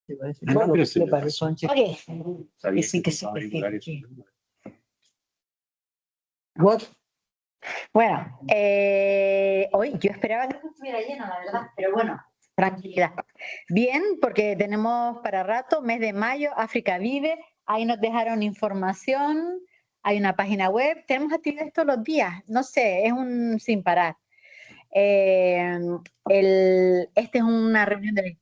Bueno, le parece un chico. Ok. Que sí, que sí, que sí. What? Bueno, hoy yo esperaba que estuviera lleno, la verdad, pero bueno, tranquilidad. Bien, porque tenemos para rato, mes de mayo, África Vive, ahí nos dejaron información, hay una página web, tenemos actividades todos los días, no sé, es un sin parar. Esta es una reunión del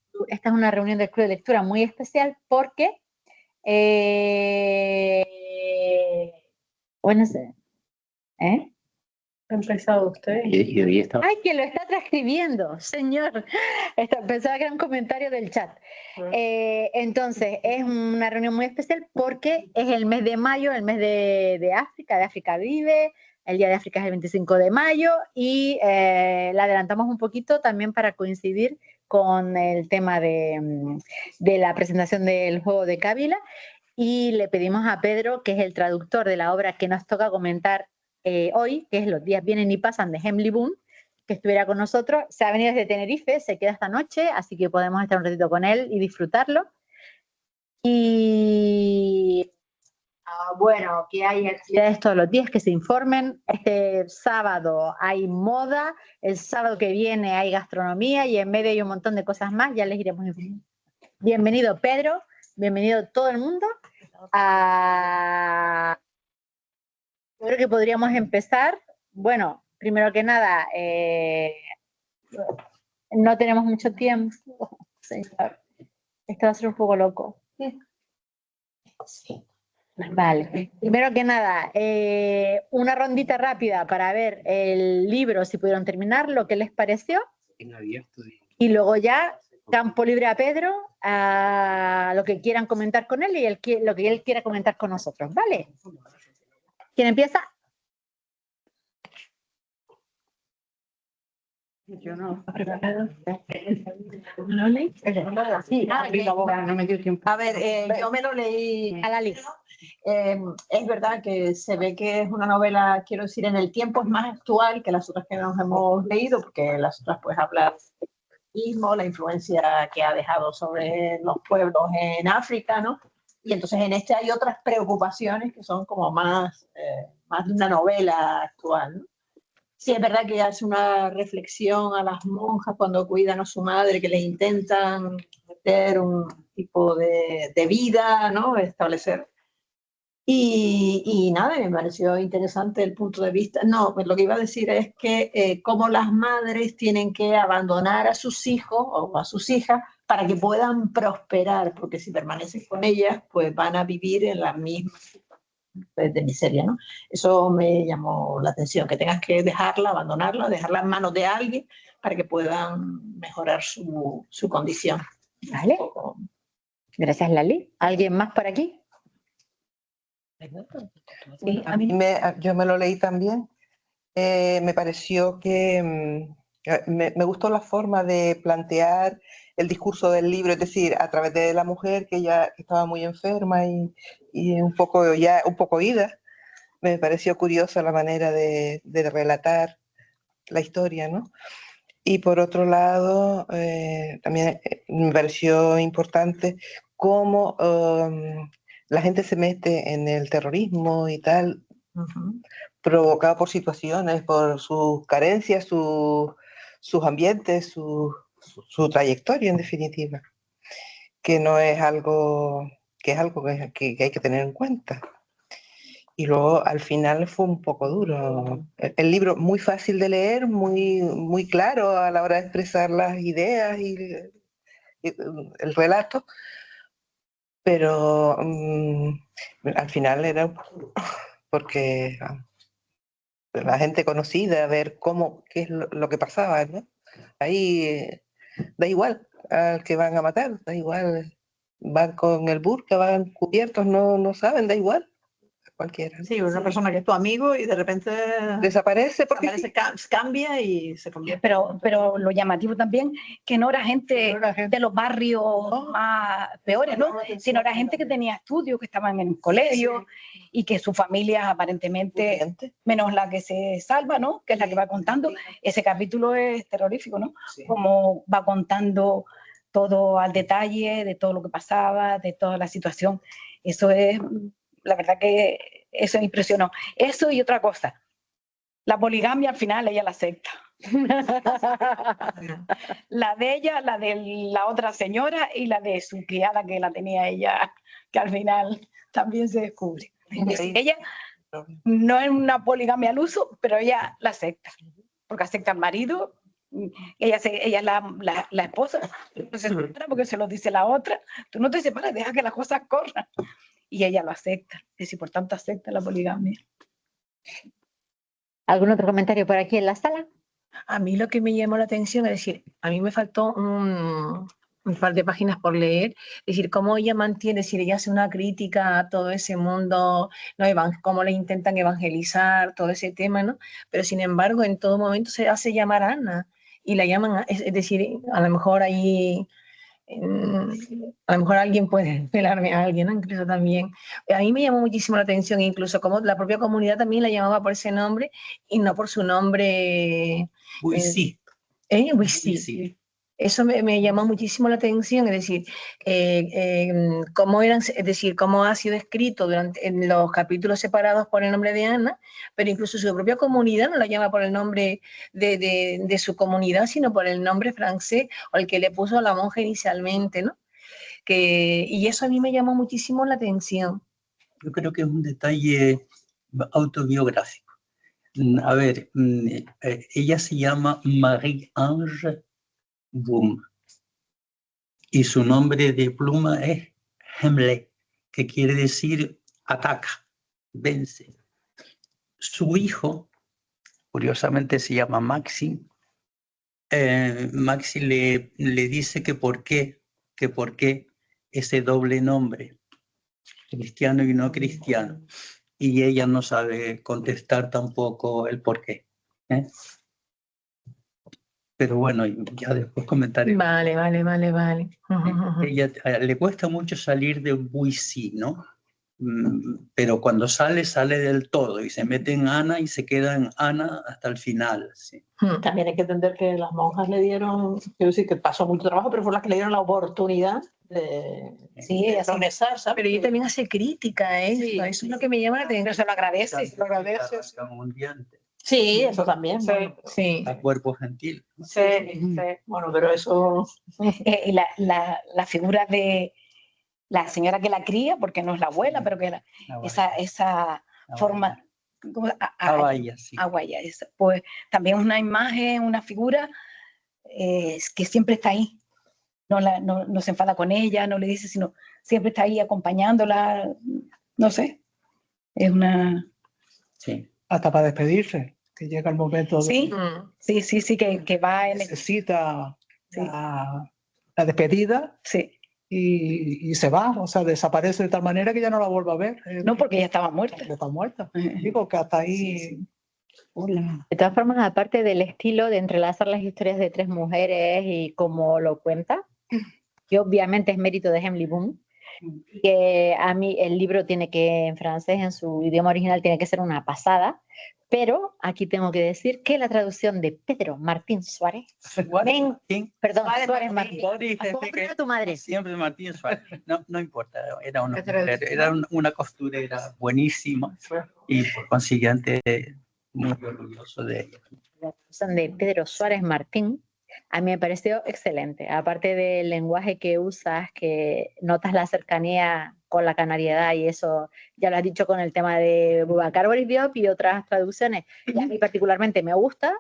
Club de Lectura muy especial porque, bueno, ¿eh? ¿Ha empezado usted? Y hoy está. Ay, que lo está transcribiendo, señor. Pensaba que era un comentario del chat. Entonces, es una reunión muy especial porque es el mes de mayo, el mes de África Vive. El Día de África es el 25 de mayo y la adelantamos un poquito también para coincidir con el tema de la presentación del juego de Kabila. Y le pedimos a Pedro, que es el traductor de la obra que nos toca comentar hoy, que es Los días vienen y pasan de Emily Boone, que estuviera con nosotros. Se ha venido desde Tenerife, se queda esta noche, así que podemos estar un ratito con él y disfrutarlo. Y bueno, que hay actividades todos los días, que se informen. Este sábado hay moda, el sábado que viene hay gastronomía y en medio hay un montón de cosas más, ya les iremos informando. Bienvenido Pedro, bienvenido todo el mundo. Yo creo que podríamos empezar. Bueno, primero que nada, no tenemos mucho tiempo, señor. Esto va a ser un poco loco. Sí. Vale. Primero que nada, una rondita rápida para ver el libro, si pudieron terminar, lo que les pareció. Y luego ya, campo libre a Pedro, a lo que quieran comentar con él y lo que él quiera comentar con nosotros. ¿Vale? ¿Quién empieza? Yo no. ¿Lo leí? Sí, No me dio tiempo. A ver, yo me lo leí. a la lista. Es verdad que se ve que es una novela, quiero decir, en el tiempo es más actual que las otras que nos hemos leído, porque las otras pues hablan del mismo, la influencia que ha dejado sobre los pueblos en África, ¿no? Y entonces en este hay otras preocupaciones que son como más de una novela actual, ¿no? Sí, es verdad que hace una reflexión a las monjas cuando cuidan a su madre, que les intentan meter un tipo de vida, ¿no? Establecer. Y nada, me pareció interesante el punto de vista. No, pues lo que iba a decir es que cómo las madres tienen que abandonar a sus hijos o a sus hijas para que puedan prosperar, porque si permanecen con ellas, pues van a vivir en la misma de miseria, ¿no? Eso me llamó la atención, que tengas que abandonarla, dejarla en manos de alguien para que puedan mejorar su condición. Vale. Gracias, Lali. ¿Alguien más por aquí? Sí, yo me lo leí también. Me pareció que me gustó la forma de plantear el discurso del libro, es decir, a través de la mujer que ya estaba muy enferma y un poco ida. Me pareció curiosa la manera de relatar la historia, ¿no? Y por otro lado, también me pareció importante cómo la gente se mete en el terrorismo y tal, provocado por situaciones, por sus carencias, sus ambientes, su trayectoria en definitiva, que no es algo, que es algo que hay que tener en cuenta. Y luego al final fue un poco duro. El libro muy fácil de leer, muy claro a la hora de expresar las ideas y el relato, pero al final era porque la gente conocida, ver qué es lo que pasaba, ¿no? Ahí da igual al que van a matar, da igual, van con el burka, van cubiertos, no saben, da igual. Cualquiera. Sí, una persona que es tu amigo y de repente desaparece porque cambia y se convierte. Pero lo llamativo también, que no era gente de los barrios más peores, ¿no? Sino era gente que tenía estudios, que estaban en el colegio y que sus familias aparentemente, menos la que se salva, ¿no? Que es la que va contando. Ese capítulo es terrorífico, ¿no? Como va contando todo al detalle, de todo lo que pasaba, de toda la situación. Eso es, la verdad que eso me impresionó. Eso y otra cosa, la poligamia al final ella la acepta. La de ella, la de la otra señora y la de su criada que la tenía ella, que al final también se descubre. Es decir, ella no es una poligamia al uso, pero ella la acepta, porque acepta al marido, ella es la esposa, no se separa porque se lo dice la otra, tú no te separas, deja que las cosas corran, y ella lo acepta, es decir, por tanto acepta la poligamia. ¿Algún otro comentario por aquí en la sala? A mí lo que me llamó la atención es decir, a mí me faltó un par de páginas por leer, es decir, cómo ella mantiene, es decir, ella hace una crítica a todo ese mundo, ¿no? Cómo le intentan evangelizar, todo ese tema, ¿no? Pero sin embargo, en todo momento se hace llamar Ana y la llaman, es decir, a lo mejor ahí... a lo mejor alguien puede pelarme a alguien, ¿no? Incluso también. A mí me llamó muchísimo la atención, incluso como la propia comunidad también la llamaba por ese nombre y no por su nombre. Sí. Sí. Eso me llamó muchísimo la atención, es decir, cómo eran, es decir, cómo ha sido escrito en los capítulos separados por el nombre de Ana, pero incluso su propia comunidad no la llama por el nombre de su comunidad, sino por el nombre francés o el que le puso a la monja inicialmente, ¿no? Y eso a mí me llamó muchísimo la atención. Yo creo que es un detalle autobiográfico. A ver, ella se llama Marie-Ange Boom y su nombre de pluma es Hemle, que quiere decir ataca, vence. Su hijo, curiosamente se llama Maxi. Maxi le dice que por qué ese doble nombre, cristiano y no cristiano, y ella no sabe contestar tampoco el por qué. Pero bueno, ya después comentaré. Vale. Ella le cuesta mucho salir de Buissy, ¿no? Pero cuando sale del todo y se mete en Ana y se queda en Ana hasta el final. Sí. También hay que entender que las monjas le dieron, quiero decir que pasó mucho trabajo, pero fueron las que le dieron la oportunidad de progresar, ¿sabes? Pero ella también hace crítica a eso, Sí. eso es lo que me llama la atención. Pero se lo agradece, se lo agradece. Mundiante. Sí, eso también. Sí, bueno, Sí. A cuerpo gentil. sí. Bueno, pero eso... Y la figura de la señora que la cría, porque no es la abuela, pero que esa forma... Abaya, sí. Aguaya, pues también es una imagen, una figura que siempre está ahí. No se enfada con ella, no le dice, sino siempre está ahí acompañándola. No sé, es una... Sí. Hasta para despedirse, que llega el momento de Sí, que va en... necesita Sí. la despedida Sí. y se va, o sea, desaparece de tal manera que ya no la vuelve a ver. No, porque ella estaba muerta. Está muerta. Digo que hasta ahí... Hola. De todas formas, aparte del estilo de entrelazar las historias de tres mujeres y cómo lo cuenta, que obviamente es mérito de Emily Boom, que a mí el libro tiene que, en francés, en su idioma original, tiene que ser una pasada, pero aquí tengo que decir que la traducción de Pedro Martín Suárez, perdón, Suárez Martín, ¿cómo era tu madre? Siempre Martín Suárez. No importa, era una costurera buenísima y por consiguiente muy orgulloso de ella. La traducción de Pedro Suárez Martín a mí me pareció excelente, aparte del lenguaje que usas, que notas la cercanía con la canariedad y eso ya lo has dicho con el tema de Boubacar Boris Diop y otras traducciones, y a mí particularmente me gusta,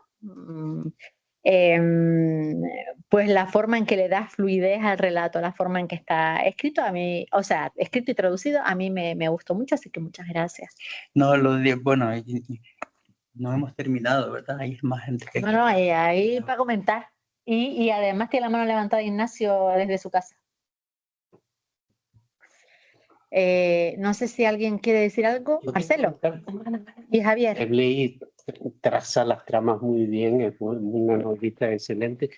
pues la forma en que le das fluidez al relato, la forma en que está escrito, a mí, o sea, escrito y traducido, a mí me gustó mucho, así que muchas gracias. No, bueno, no hemos terminado, ¿verdad? Hay más gente que... No, ahí para comentar. Y además tiene la mano levantada Ignacio desde su casa. No sé si alguien quiere decir algo. Marcelo y Javier. Ebley traza las tramas muy bien, es una novelista excelente.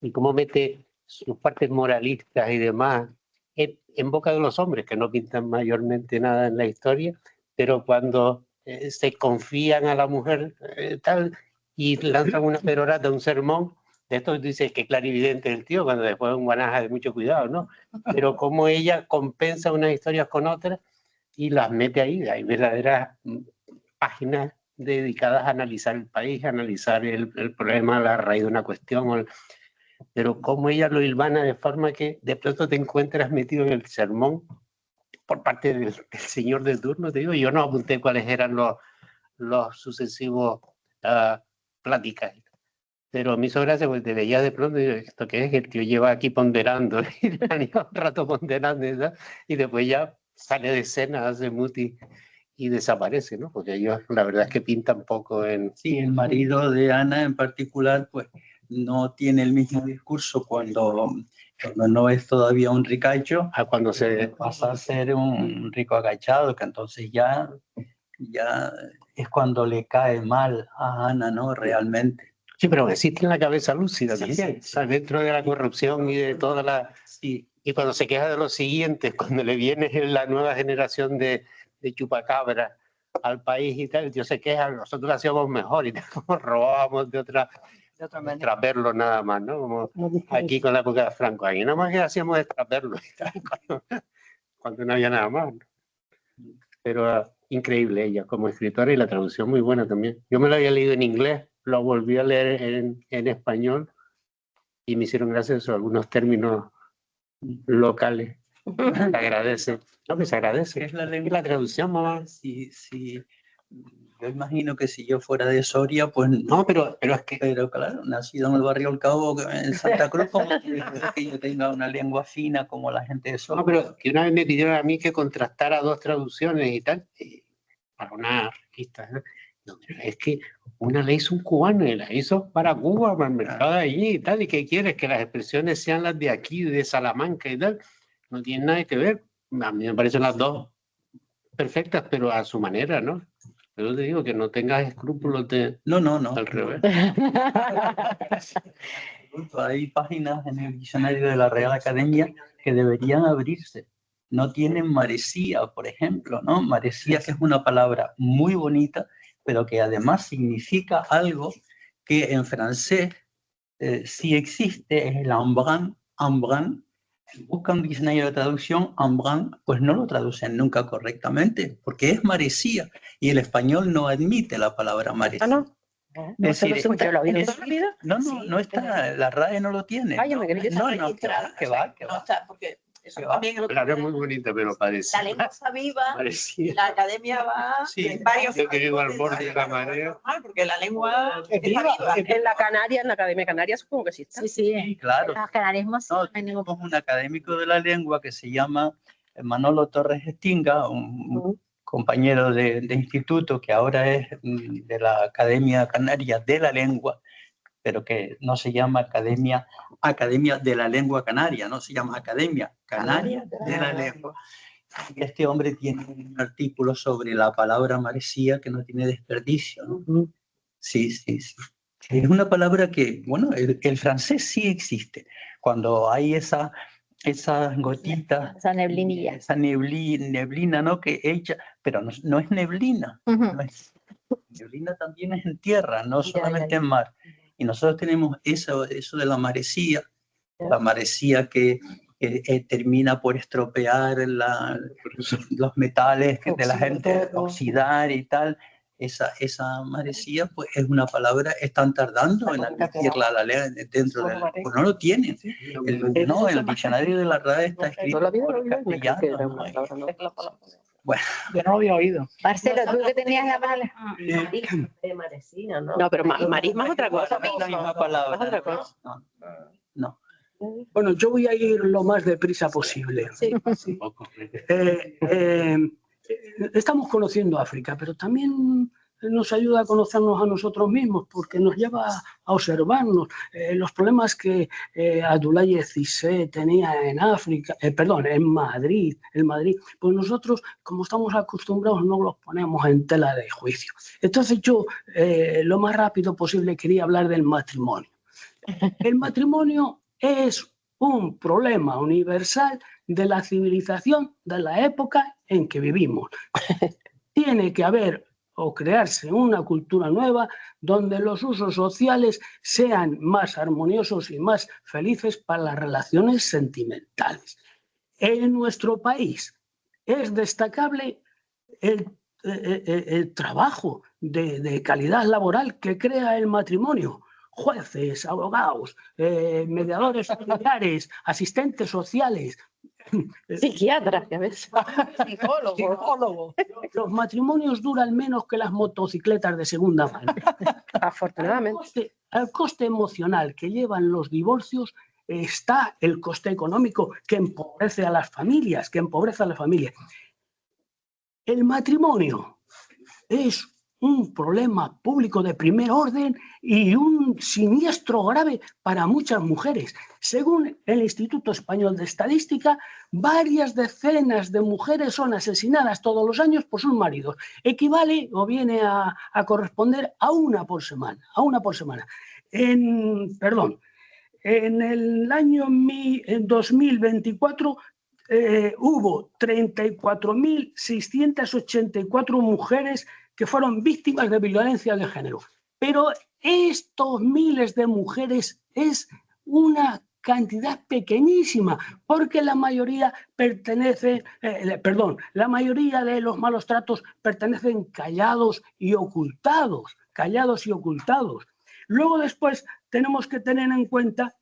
Y cómo mete sus partes moralistas y demás en boca de los hombres, que no pintan mayormente nada en la historia, pero cuando se confían a la mujer tal y lanzan una perorata, un sermón, de esto dices que clarividente el tío, cuando después un guanaja de mucho cuidado, ¿no? Pero cómo ella compensa unas historias con otras y las mete ahí. Hay verdaderas páginas dedicadas a analizar el país, a analizar el problema, la raíz de una cuestión, pero cómo ella lo hilvana de forma que de pronto te encuentras metido en el sermón por parte del señor de turno. Te digo, yo no apunté cuáles eran los sucesivos pláticas, pero me hizo gracia porque te veías de pronto y digo, ¿esto qué es? El tío lleva aquí ponderando, y un rato ponderando, y después ya sale de escena, hace muti y desaparece, ¿no? Porque ellos la verdad es que pintan poco en... Sí, el marido de Ana en particular, pues no tiene el mismo discurso cuando no es todavía un ricacho, a cuando se pasa a ser un rico agachado, que entonces ya es cuando le cae mal a Ana, ¿no? Realmente. Sí, pero existe en la cabeza lúcida Sí, también, sí, o sea, dentro de la corrupción y de toda la... Sí. Y cuando se queja de los siguientes, cuando le viene la nueva generación de chupacabra al país y tal, Dios se queja, nosotros lo hacíamos mejor y como robábamos de otra manera. Tras verlo nada más, ¿no? Como aquí con la época de Franco, ahí nada más que hacíamos de tras verlo y tal, cuando no había nada más, ¿no? Pero increíble ella como escritora y la traducción muy buena también. Yo me lo había leído en inglés, lo volví a leer en español y me hicieron gracias a algunos términos locales. Se agradece. No, que se agradece. Es la lengua. ¿Y la traducción, mamá? Sí. Yo imagino que si yo fuera de Soria, pues no, pero es que... Pero claro, nacido en el barrio El Cabo, en Santa Cruz, como que yo tenga una lengua fina como la gente de Soria. No, pero que una vez me pidieron a mí que contrastara dos traducciones y tal, para una revista. No, es que una la hizo un cubano y la hizo para Cuba, para el mercado de allí y tal, y ¿qué quieres? Que las expresiones sean las de aquí, de Salamanca y tal. No tienen nada que ver. A mí me parecen las dos perfectas, pero a su manera, ¿no? Pero te digo que no tengas escrúpulos de... No. Al revés. Hay páginas en el diccionario de la Real Academia que deberían abrirse. No tienen marecía, por ejemplo, ¿no? Marecía, que es una palabra muy bonita, pero que además significa algo que en francés sí existe, es el embrun. Buscan un diccionario de traducción, embrun, pues no lo traducen nunca correctamente, porque es marecía, y el español no admite la palabra marecía. ¿No? No está, No está, la RAE no lo tiene. Ay, yo me creí que no, que va. No está, porque eso va. también Claro, es muy bonita, pero parece. la lengua está viva, Parecía. la academia va en varios... Yo que vivo al borde de la marea. Porque la lengua es viva. En la Canaria, en la Academia Canaria, supongo que sí está. Sí, claro. Los canarismos. No, tenemos un académico de la lengua que se llama Manolo Torres Estinga, un compañero de instituto que ahora es de la Academia Canaria de la Lengua, pero que no se llama Academia de la Lengua Canaria, no se llama Academia Canaria de la Lengua. Y este hombre tiene un artículo sobre la palabra marecía que no tiene desperdicio, ¿no? Sí. Es una palabra que, bueno, el francés sí existe. Cuando hay esas gotitas, esa neblinilla. esa neblina, ¿no? Que echa, pero no es neblina. Neblina también es en tierra, no solamente en mar. Y nosotros tenemos eso de la marecía que termina por estropear los metales de la gente, oxidar y tal. Esa marecía, pues es una palabra, están tardando en admitirla a la ley dentro del... Pues no lo tienen. El diccionario de la RAE está escrito en castellano. Bueno, yo no lo había oído. Marcelo, tú que tenías la mala. No, pero marisma es otra cosa. No es la misma palabra. No. Bueno, yo voy a ir lo más deprisa posible. Estamos conociendo África, pero también nos ayuda a conocernos a nosotros mismos porque nos lleva a observarnos los problemas que Abdoulaye Cissé tenía en África, en Madrid, pues nosotros, como estamos acostumbrados, no los ponemos en tela de juicio. Entonces yo, lo más rápido posible, quería hablar del matrimonio. El matrimonio es un problema universal de la civilización de la época en que vivimos. Tiene que haber o crearse una cultura nueva donde los usos sociales sean más armoniosos y más felices para las relaciones sentimentales. En nuestro país es destacable el trabajo de calidad laboral que crea el matrimonio. Jueces, abogados, mediadores familiares, asistentes sociales. Psiquiatras, ya ves. Psicólogos. Los matrimonios duran menos que las motocicletas de segunda mano. Afortunadamente. Al coste emocional que llevan los divorcios está el coste económico que empobrece a las familias, El matrimonio es un problema público de primer orden y un siniestro grave para muchas mujeres. Según el Instituto Español de Estadística, varias decenas de mujeres son asesinadas todos los años por sus maridos. Equivale o viene a corresponder a una por semana. En el año 2024 hubo 34.684 mujeres que fueron víctimas de violencia de género. Pero estos miles de mujeres es una cantidad pequeñísima, porque la mayoría la mayoría de los malos tratos pertenecen callados y ocultados. Luego después tenemos que tener en cuenta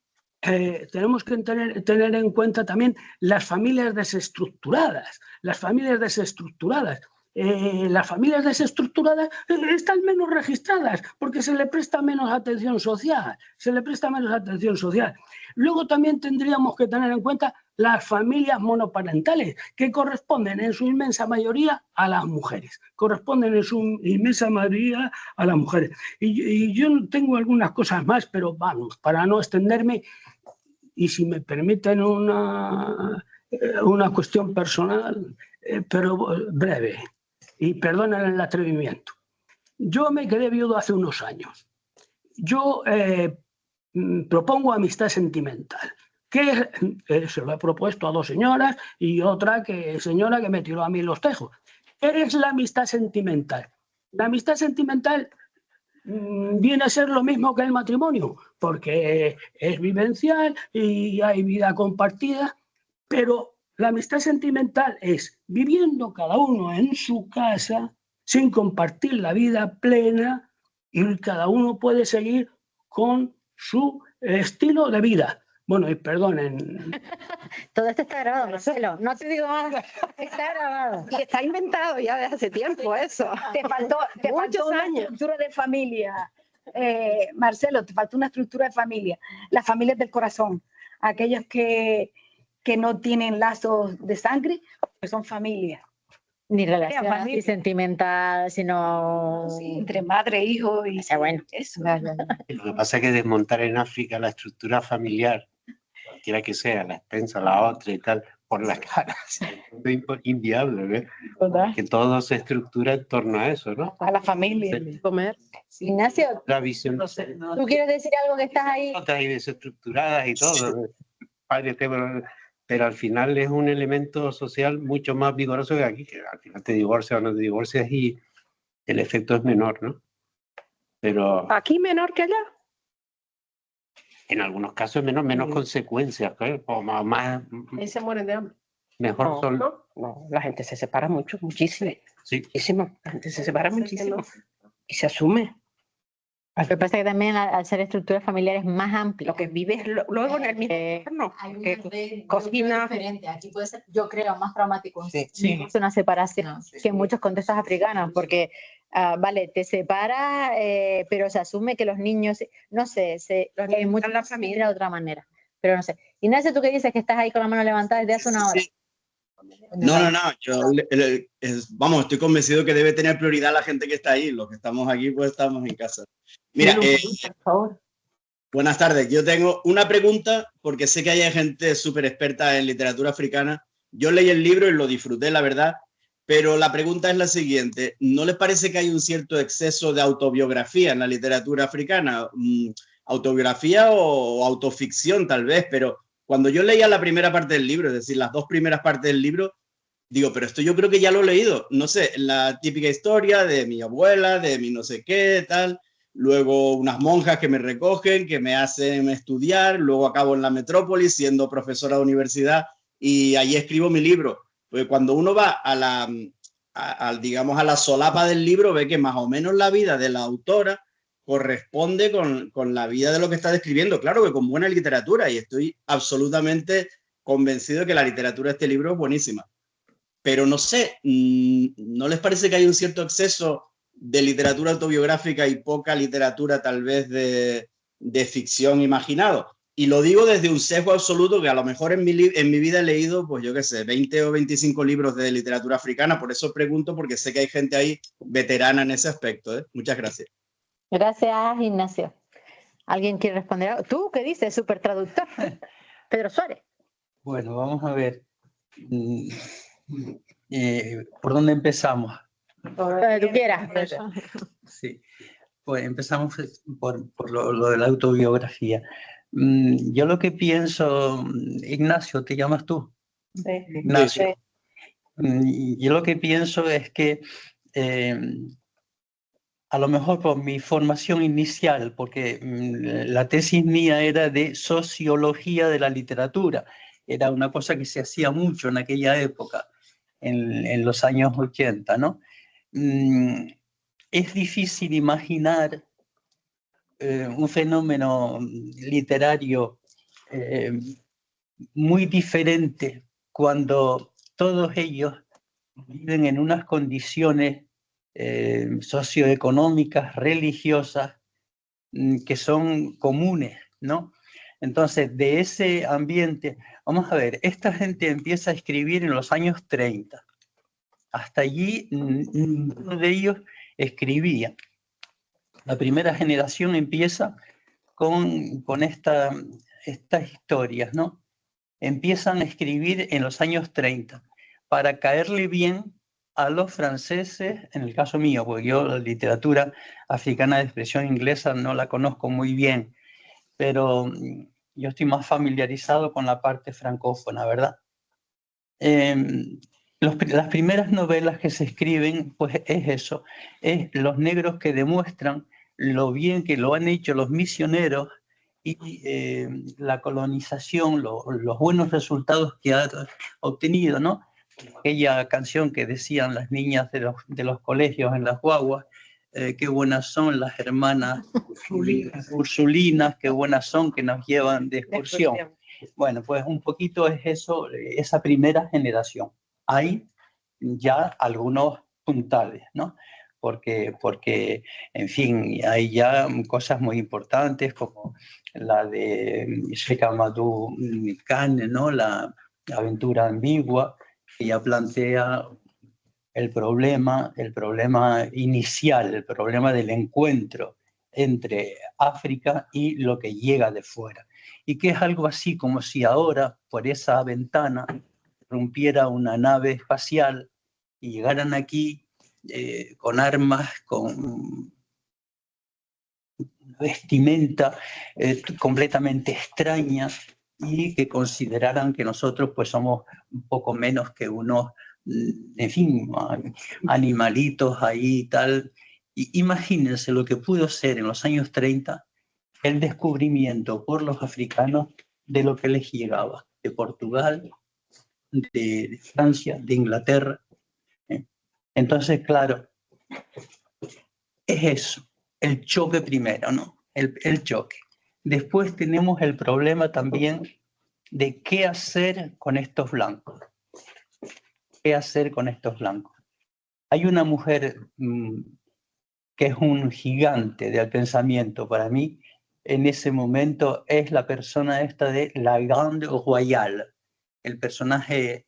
también las familias desestructuradas. Las familias desestructuradas están menos registradas porque se le presta menos atención social. Luego también tendríamos que tener en cuenta las familias monoparentales, que corresponden en su inmensa mayoría a las mujeres. Y yo tengo algunas cosas más, pero vamos, para no extenderme, y si me permiten una cuestión personal, pero breve. Y perdonen el atrevimiento. Yo me quedé viudo hace unos años. Yo propongo amistad sentimental, que se lo he propuesto a dos señoras y otra señora que me tiró a mí los tejos. ¿Qué es la amistad sentimental? La amistad sentimental viene a ser lo mismo que el matrimonio, porque es vivencial y hay vida compartida, pero la amistad sentimental es viviendo cada uno en su casa sin compartir la vida plena y cada uno puede seguir con su estilo de vida. Bueno, y perdonen. Todo esto está grabado, Marcelo. No te digo más. Está grabado. Y está inventado ya desde hace tiempo eso. Te faltó una estructura de familia. Marcelo, te faltó una estructura de familia. Las familias del corazón. Aquellos que no tienen lazos de sangre, que son familias. Ni relación así sentimental, sino... Sí, entre madre e hijo. Y bueno. Eso. Lo que pasa es que desmontar en África la estructura familiar, cualquiera que sea, la expensa, la otra y tal, por la cara, es inviable, ¿verdad? Que todo se estructura en torno a eso, ¿no? A la familia. Comer. Sí. Ignacio, la visión. ¿tú quieres decir algo que estás ahí? Otras y desestructuradas y todo. Pero al final es un elemento social mucho más vigoroso que aquí, que al final te divorcias o no te divorcias y el efecto es menor, ¿no? Pero ¿Aquí menor que allá? En algunos casos menos consecuencias, ¿eh? O más... Ahí se mueren de hambre. Mejor solo. No, la gente se separa muchísimo. Sí. Muchísimo. La gente se separa muchísimo. Y se asume. Lo que pasa es que también al ser estructuras familiares más amplias. Lo que vives luego en el mismo entorno. Cocina diferente. Aquí puede ser, yo creo, más traumático. Sí. Es una separación que en muchos contextos africanos, porque vale, te separa, pero se asume que los niños, no sé, hay mucha la familia de otra manera, pero no sé. Ignacio, ¿tú qué dices? Que estás ahí con la mano levantada desde hace una hora. Sí. No, yo vamos, estoy convencido que debe tener prioridad la gente que está ahí. Los que estamos aquí, pues estamos en casa. Mira, por favor. Buenas tardes. Yo tengo una pregunta porque sé que hay gente súper experta en literatura africana. Yo leí el libro y lo disfruté, la verdad, pero la pregunta es la siguiente. ¿No les parece que hay un cierto exceso de autobiografía en la literatura africana? Autobiografía o autoficción tal vez, pero cuando yo leía la primera parte del libro, es decir, las dos primeras partes del libro, digo, pero esto yo creo que ya lo he leído. No sé, la típica historia de mi abuela, de mi no sé qué, tal. Luego unas monjas que me recogen, que me hacen estudiar. Luego acabo en la metrópoli siendo profesora de universidad y allí escribo mi libro. Pues cuando uno va a la, digamos, a la solapa del libro, ve que más o menos la vida de la autora corresponde con la vida de lo que está describiendo. Claro que con buena literatura, y estoy absolutamente convencido de que la literatura de este libro es buenísima. Pero no sé, ¿no les parece que hay un cierto exceso de literatura autobiográfica y poca literatura tal vez de ficción imaginado? Y lo digo desde un sesgo absoluto, que a lo mejor en mi vida he leído, pues yo qué sé, 20 o 25 libros de literatura africana. Por eso pregunto, porque sé que hay gente ahí veterana en ese aspecto, ¿eh? Muchas gracias. Gracias, Ignacio. ¿Alguien quiere responder? ¿Tú qué dices, súper traductor? Pedro Suárez. Bueno, vamos a ver. ¿Por dónde empezamos? Donde tú quieras. Sí, pues empezamos por lo de la autobiografía. Yo lo que pienso, Ignacio, ¿te llamas tú? Sí. Ignacio. Yo lo que pienso es que a lo mejor por mi formación inicial, porque la tesis mía era de sociología de la literatura, era una cosa que se hacía mucho en aquella época, en los años 80, ¿no? Es difícil imaginar un fenómeno literario muy diferente cuando todos ellos viven en unas condiciones socioeconómicas, religiosas, que son comunes, ¿no? Entonces, de ese ambiente, vamos a ver, esta gente empieza a escribir en los años 30. Hasta allí, ninguno de ellos escribía. La primera generación empieza con estas historias, ¿no? Empiezan a escribir en los años 30 para caerle bien a los franceses, en el caso mío, porque yo la literatura africana de expresión inglesa no la conozco muy bien, pero yo estoy más familiarizado con la parte francófona, ¿verdad? Las primeras novelas que se escriben, pues es eso, es los negros que demuestran lo bien que lo han hecho los misioneros y la colonización, los buenos resultados que ha obtenido, ¿no? Aquella canción que decían las niñas de los colegios en las guaguas, qué buenas son las hermanas ursulinas, qué buenas son que nos llevan de excursión. Bueno, pues un poquito es eso, esa primera generación. Hay ya algunos puntales, ¿no? Porque, en fin, hay ya cosas muy importantes como la de Sheikh Amadou Khan, ¿no? La aventura ambigua, que ya plantea el problema inicial, el problema del encuentro entre África y lo que llega de fuera. Y que es algo así como si ahora, por esa ventana, rompiera una nave espacial y llegaran aquí con armas, con vestimenta completamente extraña y que consideraran que nosotros pues somos un poco menos que unos, en fin, animalitos ahí y tal. Y imagínense lo que pudo ser en los años 30 el descubrimiento por los africanos de lo que les llegaba de Portugal, de Francia, de Inglaterra. Entonces, claro, es eso, el choque primero, ¿no? El choque. Después tenemos el problema también de qué hacer con estos blancos. ¿Qué hacer con estos blancos? Hay una mujer que es un gigante del pensamiento para mí, en ese momento es la persona esta de La Grande Royale, el personaje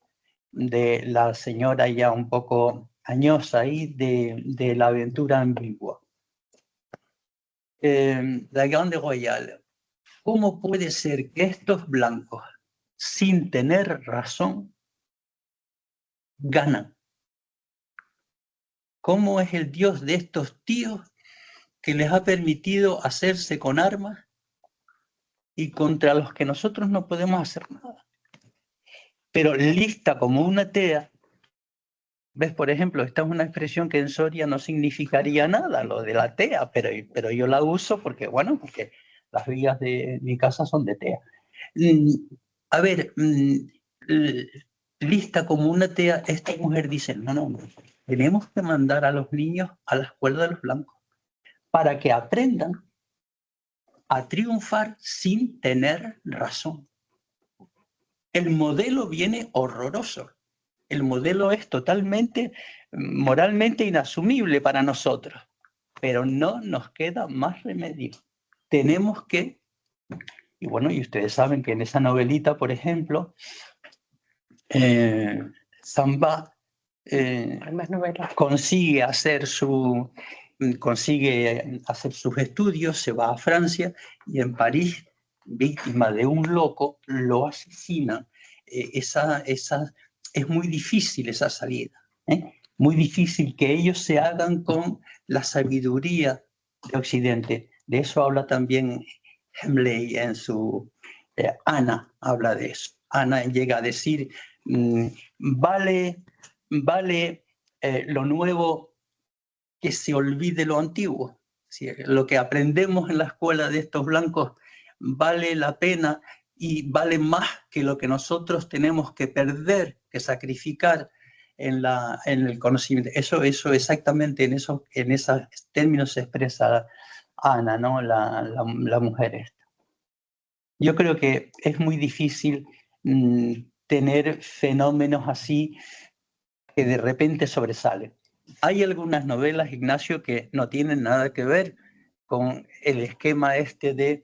de la señora ya un poco añosa ahí de la aventura ambigua. La Grande Royale. ¿Cómo puede ser que estos blancos, sin tener razón, ganan? ¿Cómo es el Dios de estos tíos que les ha permitido hacerse con armas y contra los que nosotros no podemos hacer nada? Pero lista como una tea, ¿Ves? Por ejemplo, esta es una expresión que en Soria no significaría nada, lo de la tea, pero yo la uso porque, bueno, porque las vías de mi casa son de tea. A ver, lista como una tea, esta mujer dice, no, tenemos que mandar a los niños a la escuela de los blancos para que aprendan a triunfar sin tener razón. El modelo viene horroroso. El modelo es totalmente, moralmente inasumible para nosotros, pero no nos queda más remedio. Tenemos que, y bueno, y ustedes saben que en esa novelita, por ejemplo, Samba consigue hacer sus estudios, se va a Francia y en París, víctima de un loco, lo asesina. Es muy difícil esa salida, muy difícil que ellos se hagan con la sabiduría de Occidente. De eso habla también Hemley en su... Ana habla de eso. Ana llega a decir, vale lo nuevo que se olvide lo antiguo. ¿Sí? Lo que aprendemos en la escuela de estos blancos vale la pena y vale más que lo que nosotros tenemos que perder, que sacrificar en el conocimiento. Eso exactamente en esos términos se expresa Ana, ¿no? la mujer esta. Yo creo que es muy difícil tener fenómenos así que de repente sobresalen. Hay algunas novelas, Ignacio, que no tienen nada que ver con el esquema este de...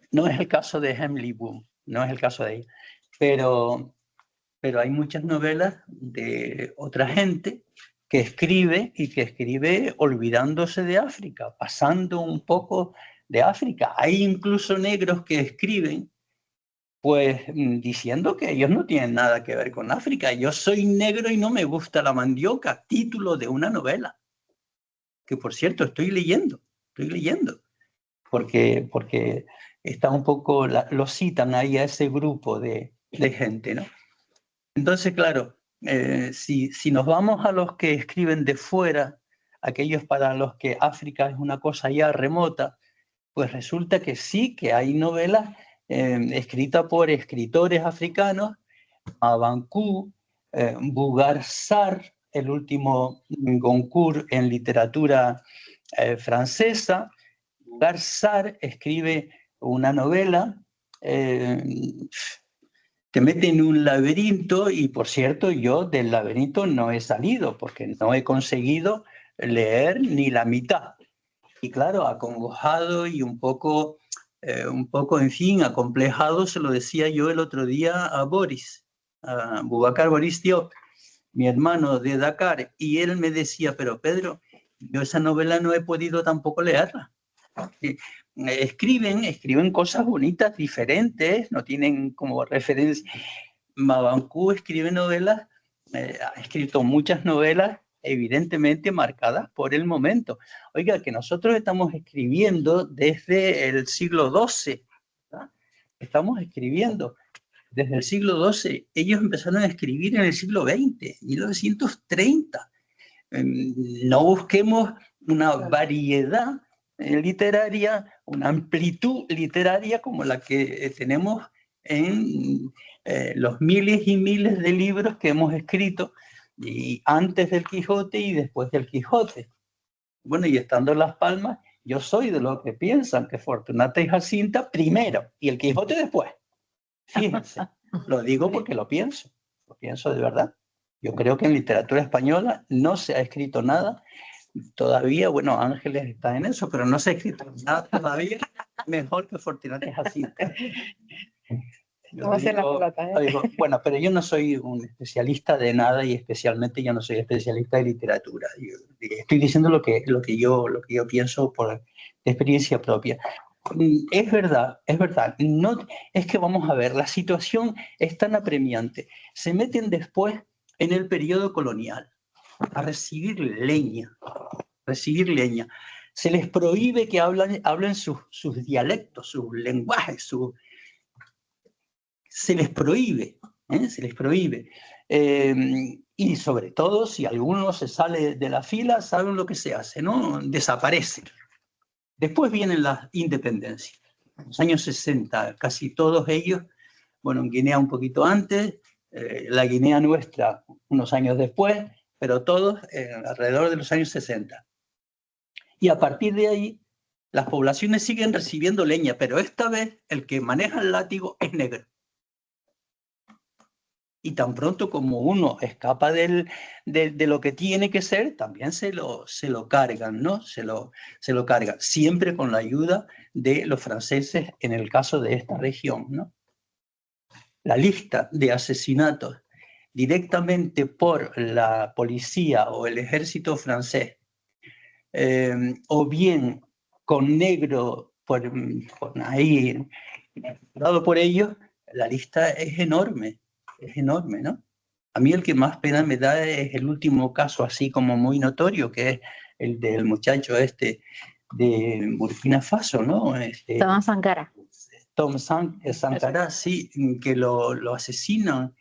No es el caso de Emily Boom, no es el caso de ella, pero hay muchas novelas de otra gente que escribe y que escribe olvidándose de África, pasando un poco de África. Hay incluso negros que escriben pues diciendo que ellos no tienen nada que ver con África. Yo soy negro y no me gusta la mandioca, título de una novela, que por cierto estoy leyendo, porque está un poco, lo citan ahí a ese grupo de gente, ¿no? Entonces, claro, si nos vamos a los que escriben de fuera, aquellos para los que África es una cosa ya remota, pues resulta que sí, que hay novelas escritas por escritores africanos, Mabankou, Bougar Sarr, el último Goncourt en literatura francesa. Bougar Sarr escribe una novela, te mete en un laberinto y, por cierto, yo del laberinto no he salido porque no he conseguido leer ni la mitad. Y claro, acongojado y un poco, en fin, acomplejado, se lo decía yo el otro día a Boris, a Boubacar Boris Diop, mi hermano de Dakar, y él me decía, pero Pedro, yo esa novela no he podido tampoco leerla. Escriben cosas bonitas, diferentes, no tienen como referencia. Mabankou escribe novelas, ha escrito muchas novelas, evidentemente marcadas por el momento. Oiga, que nosotros estamos escribiendo desde el siglo XII, ¿verdad? Estamos escribiendo desde el siglo XII. Ellos empezaron a escribir en el siglo XX, 1930. No busquemos una variedad literaria, una amplitud literaria como la que tenemos en los miles y miles de libros que hemos escrito y antes del Quijote y después del Quijote. Bueno, y estando en Las Palmas, yo soy de los que piensan que Fortunata y Jacinta primero y el Quijote después. Fíjense, lo digo porque lo pienso de verdad. Yo creo que en literatura española no se ha escrito nada todavía, bueno, Ángeles está en eso, pero no se ha escrito nada todavía mejor que Fortunata y Jacinta. ¿Cómo hacer la pelota, digo, bueno, pero yo no soy un especialista de nada y especialmente yo no soy especialista de literatura. Yo estoy diciendo lo que yo pienso por experiencia propia. Es verdad. No, es que vamos a ver, la situación es tan apremiante. Se meten después en el periodo colonial a recibir leña. Se les prohíbe que hablen sus dialectos, sus lenguajes, se les prohíbe. Se les prohíbe. Y sobre todo, si alguno se sale de la fila, saben lo que se hace, ¿no? Desaparece. Después vienen las independencias. En los años 60, casi todos ellos, bueno, en Guinea un poquito antes, la Guinea nuestra unos años después, pero todos alrededor de los años 60. Y a partir de ahí, las poblaciones siguen recibiendo leña, pero esta vez el que maneja el látigo es negro. Y tan pronto como uno escapa de lo que tiene que ser, también se lo cargan, ¿no? Se lo cargan, siempre con la ayuda de los franceses en el caso de esta región, ¿no? La lista de asesinatos directamente por la policía o el ejército francés, o bien con negro por ahí, dado por ellos, la lista es enorme, ¿no? A mí el que más pena me da es el último caso así como muy notorio, que es el del muchacho este de Burkina Faso, ¿no? Thomas Sankara. Tom Sankara, sí, que lo asesinan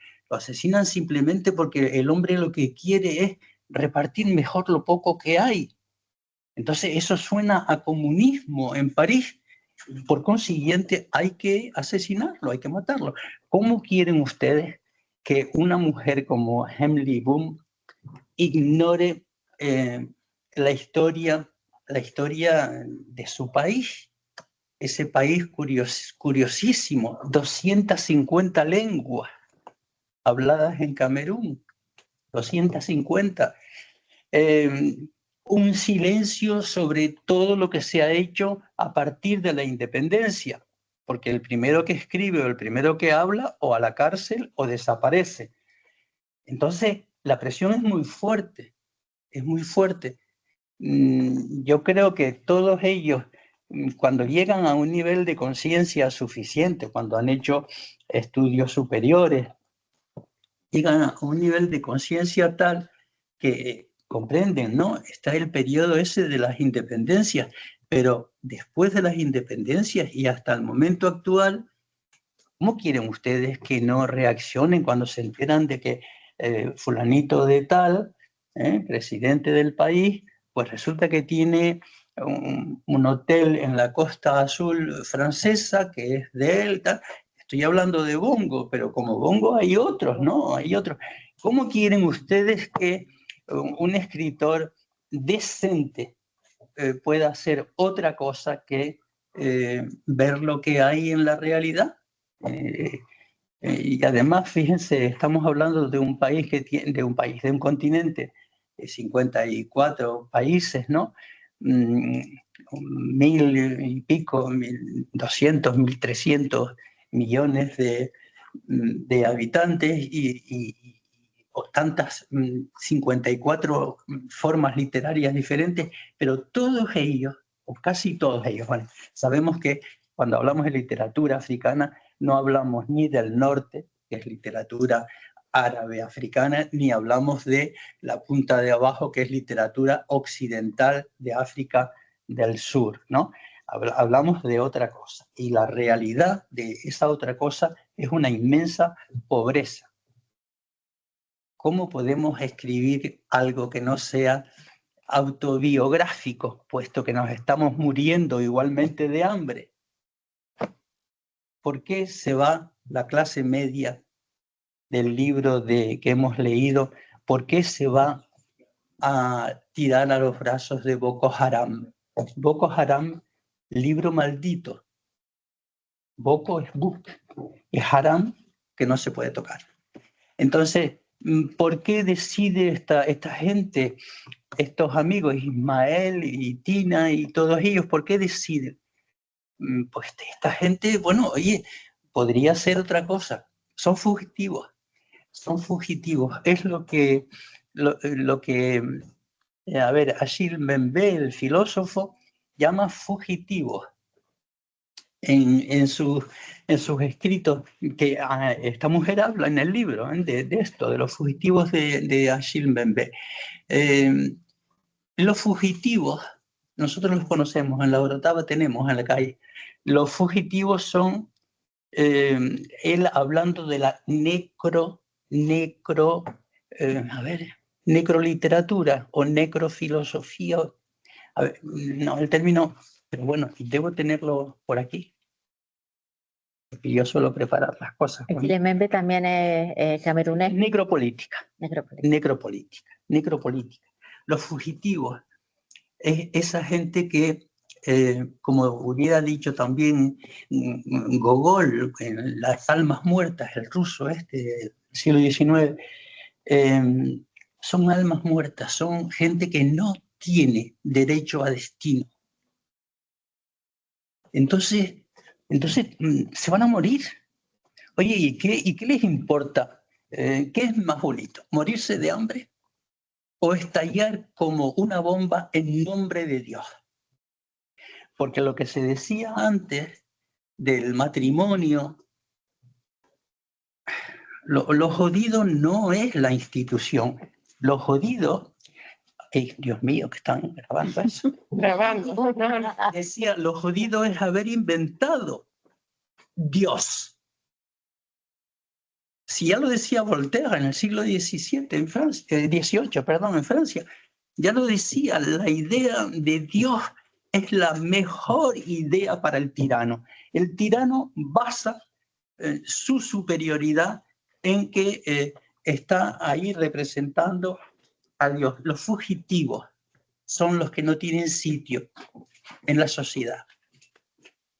simplemente porque el hombre lo que quiere es repartir mejor lo poco que hay. Entonces eso suena a comunismo en París. Por consiguiente, hay que asesinarlo, hay que matarlo. ¿Cómo quieren ustedes que una mujer como Emily Boom ignore la historia de su país? Ese país curiosísimo, 250 lenguas habladas en Camerún, 250. Un silencio sobre todo lo que se ha hecho a partir de la independencia, porque el primero que escribe o el primero que habla o a la cárcel o desaparece. Entonces, la presión es muy fuerte, es muy fuerte. Yo creo que todos ellos, cuando llegan a un nivel de conciencia suficiente, cuando han hecho estudios superiores, llegan a un nivel de conciencia tal que comprenden, ¿no? Está el periodo ese de las independencias, pero después de las independencias y hasta el momento actual, ¿cómo quieren ustedes que no reaccionen cuando se enteran de que fulanito de tal, presidente del país, pues resulta que tiene un hotel en la Costa Azul francesa que es de él, tal? Estoy hablando de Bongo, pero como Bongo hay otros, ¿no? Hay otros. ¿Cómo quieren ustedes que un escritor decente pueda hacer otra cosa que ver lo que hay en la realidad? Y además, fíjense, estamos hablando de un país de un continente, 54 países, ¿no? 1.000 y pico, 1.200, 1.300 millones de habitantes o tantas 54 formas literarias diferentes, pero todos ellos, o casi todos ellos, bueno, sabemos que cuando hablamos de literatura africana no hablamos ni del norte, que es literatura árabe africana, ni hablamos de la punta de abajo, que es literatura occidental de África del Sur, ¿no? Hablamos de otra cosa, y la realidad de esa otra cosa es una inmensa pobreza. ¿Cómo podemos escribir algo que no sea autobiográfico, puesto que nos estamos muriendo igualmente de hambre? ¿Por qué se va la clase media del libro que hemos leído? ¿Por qué se va a tirar a los brazos de Boko Haram? Boko Haram, libro maldito. Boko es book, y Haram, que no se puede tocar. Entonces, ¿por qué decide esta gente, estos amigos, Ismael y Tina y todos ellos, por qué deciden? Pues esta gente, bueno, oye, podría ser otra cosa. Son fugitivos. Es lo que a ver, Achille Mbembe, el filósofo, llama fugitivos en sus escritos, que esta mujer habla en el libro de esto, de los fugitivos de Achille Mbembe. Los fugitivos, nosotros los conocemos, en la Orotava tenemos en la calle, los fugitivos son él hablando de la necroliteratura o necrofilosofía. A ver, no, el término, pero bueno, debo tenerlo por aquí. Porque yo suelo preparar las cosas. Chilemembe también es camerunés. Necropolítica. Necropolítica. Los fugitivos es esa gente que, como hubiera dicho también Gogol, en Las almas muertas, el ruso del siglo XIX, son almas muertas, son gente que no tiene derecho a destino. Entonces se van a morir. Oye, ¿y qué les importa? ¿Qué es más bonito? ¿Morirse de hambre o estallar como una bomba en nombre de Dios? Porque lo que se decía antes del matrimonio, lo jodido no es la institución. Lo jodido, Dios mío, que están grabando eso. Grabando. Decía, lo jodido es haber inventado Dios. Si ya lo decía Voltaire en el siglo XVII, en Francia, en Francia, ya lo decía, la idea de Dios es la mejor idea para el tirano. El tirano basa su superioridad en que está ahí representando a Dios. Los fugitivos son los que no tienen sitio en la sociedad.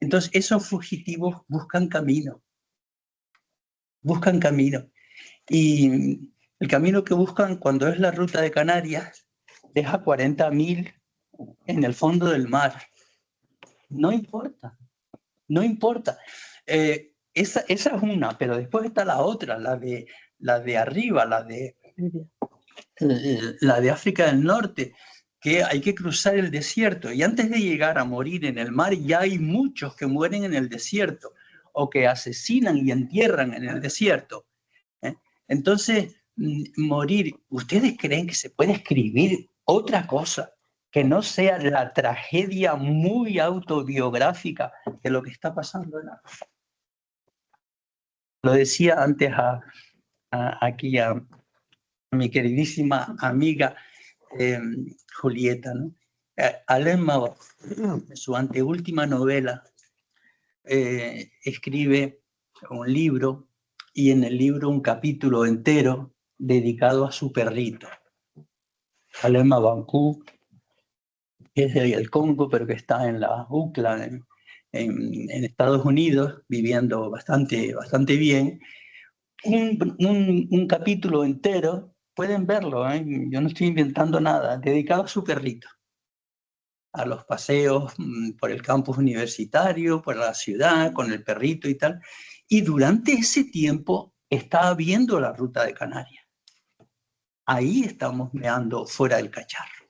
Entonces, esos fugitivos buscan camino. Y el camino que buscan cuando es la ruta de Canarias deja 40.000 en el fondo del mar. No importa. Esa es una, pero después está la otra, la de arriba, la de África del Norte, que hay que cruzar el desierto. Y antes de llegar a morir en el mar, ya hay muchos que mueren en el desierto o que asesinan y entierran en el desierto. Entonces, morir, ¿ustedes creen que se puede escribir otra cosa que no sea la tragedia muy autobiográfica de lo que está pasando en África? Lo decía antes aquí a mi queridísima amiga Julieta, ¿no? Alain Mabor, en su anteúltima novela, escribe un libro, y en el libro un capítulo entero dedicado a su perrito. Alain Mabancou, que es del Congo, pero que está en la UCLA, en Estados Unidos, viviendo bastante bien. Un capítulo entero, pueden verlo, yo no estoy inventando nada, dedicado a su perrito. A los paseos por el campus universitario, por la ciudad, con el perrito y tal. Y durante ese tiempo estaba viendo la ruta de Canarias. Ahí estamos meando fuera del cacharro.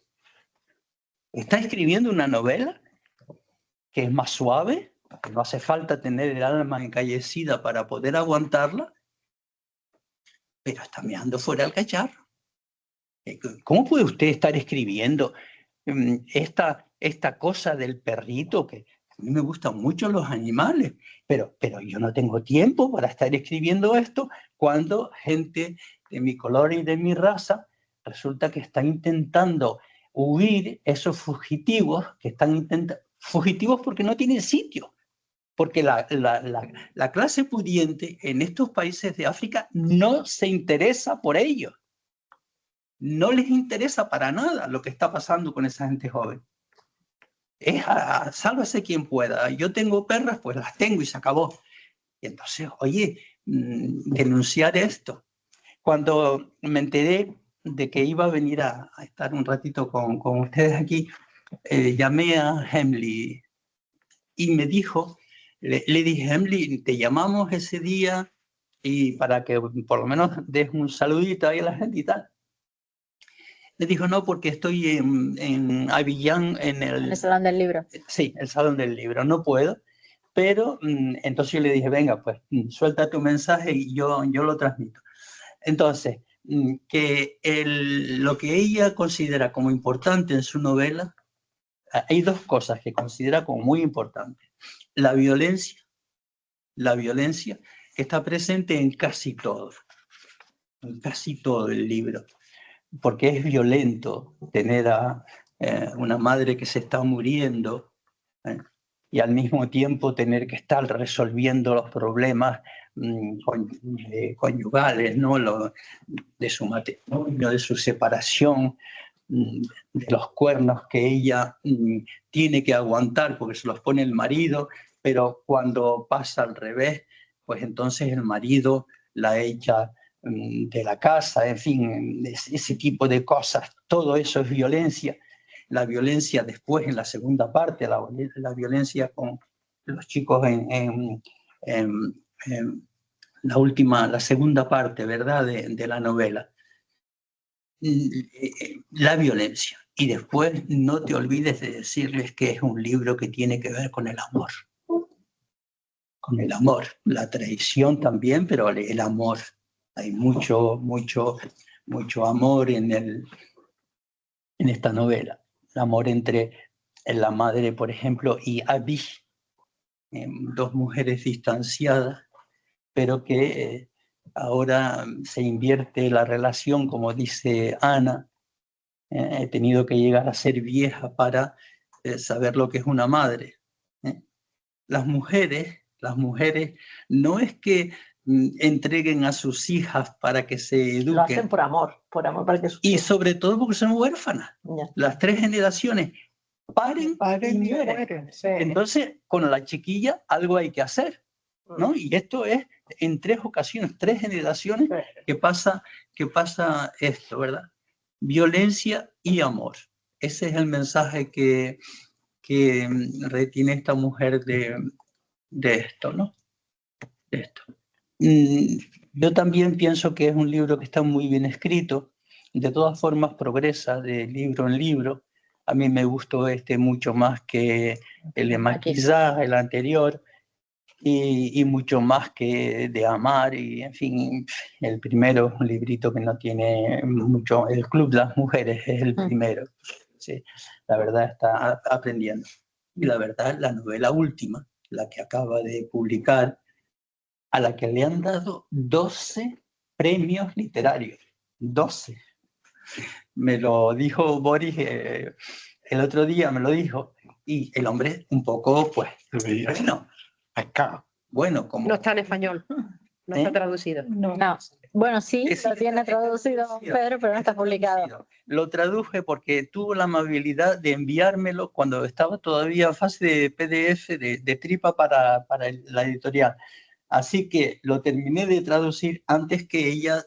Está escribiendo una novela que es más suave, que no hace falta tener el alma encallecida para poder aguantarla, pero está meando fuera del cacharro. ¿Cómo puede usted estar escribiendo esta cosa del perrito, que a mí me gustan mucho los animales, pero yo no tengo tiempo para estar escribiendo esto cuando gente de mi color y de mi raza resulta que está intentando huir, esos fugitivos que están intentando, fugitivos porque no tienen sitio, porque la clase pudiente en estos países de África no se interesa por ellos. No les interesa para nada lo que está pasando con esa gente joven. Es sálvese quien pueda. Yo tengo perras, pues las tengo y se acabó. Y entonces, oye, denunciar esto. Cuando me enteré de que iba a venir a estar un ratito con ustedes aquí, llamé a Hemley y me dijo, le dije, Hemley, te llamamos ese día y para que por lo menos des un saludito ahí a la gente y tal. Le dijo, no, porque estoy en Abiyán, en el Salón del Libro. Sí, el Salón del Libro, no puedo. Pero entonces yo le dije, venga, pues suelta tu mensaje y yo lo transmito. Entonces, lo que ella considera como importante en su novela, hay dos cosas que considera como muy importantes. La violencia la violencia, que está presente en casi todo el libro, porque es violento tener a una madre que se está muriendo y al mismo tiempo tener que estar resolviendo los problemas conyugales, ¿no? De su matrimonio, de su separación, de los cuernos que ella tiene que aguantar porque se los pone el marido, pero cuando pasa al revés, pues entonces el marido la echa de la casa, en fin, ese tipo de cosas. Todo eso es violencia. La violencia después, en la segunda parte, la violencia con los chicos en la segunda parte, ¿verdad?, de la novela. La violencia. Y después no te olvides de decirles que es un libro que tiene que ver con el amor. Con el amor. La traición también, pero el amor. Hay mucho amor en esta novela. El amor entre la madre, por ejemplo, y Abby, dos mujeres distanciadas, pero que ahora se invierte la relación, como dice Ana. He tenido que llegar a ser vieja para saber lo que es una madre. Las mujeres no es que entreguen a sus hijas para que se eduquen. Lo hacen por amor para que y sobre todo porque son huérfanas. Ya. Las 3 generaciones paren y mueren. Sí. Entonces, con la chiquilla algo hay que hacer, ¿no? Y esto es en 3 ocasiones, 3 generaciones que pasa esto, ¿verdad? Violencia y amor. Ese es el mensaje que retiene esta mujer de esto, ¿no? De esto. Yo también pienso que es un libro que está muy bien escrito. De todas formas progresa de libro en libro. A mí me gustó este mucho más que el de Maquisard, el anterior, y mucho más que de Amar, y en fin, el primero, un librito que no tiene mucho, El Club de las Mujeres es el primero. Sí, la verdad está aprendiendo. Y la verdad, la novela última, la que acaba de publicar, a la que le han dado 12 premios literarios. 12. Me lo dijo Boris el otro día, me lo dijo, y el hombre un poco, pues, bueno, bueno, como... No está en español, no está traducido. No. Bueno, sí, lo tiene traducido Pedro, pero no está publicado. Lo traduje porque tuvo la amabilidad de enviármelo cuando estaba todavía en fase de PDF, de tripa para la editorial. Así que lo terminé de traducir antes que ella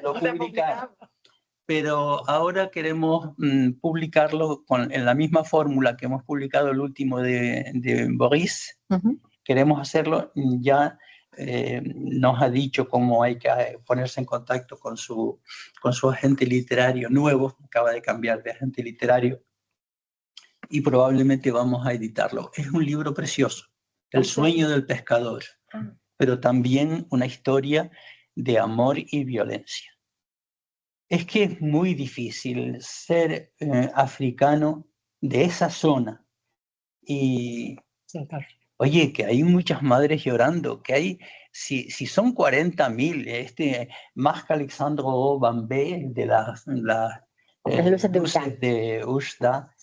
lo publicara. Pero ahora queremos publicarlo en la misma fórmula que hemos publicado el último de Boris. Queremos hacerlo, ya nos ha dicho cómo hay que ponerse en contacto con su agente literario nuevo, acaba de cambiar de agente literario, y probablemente vamos a editarlo. Es un libro precioso, El sueño del pescador, pero también una historia de amor y violencia. Es que es muy difícil ser africano de esa zona. Y, oye, que hay muchas madres llorando, que hay, si son 40.000, más que Alexandre Bambé de las luces de Ushda,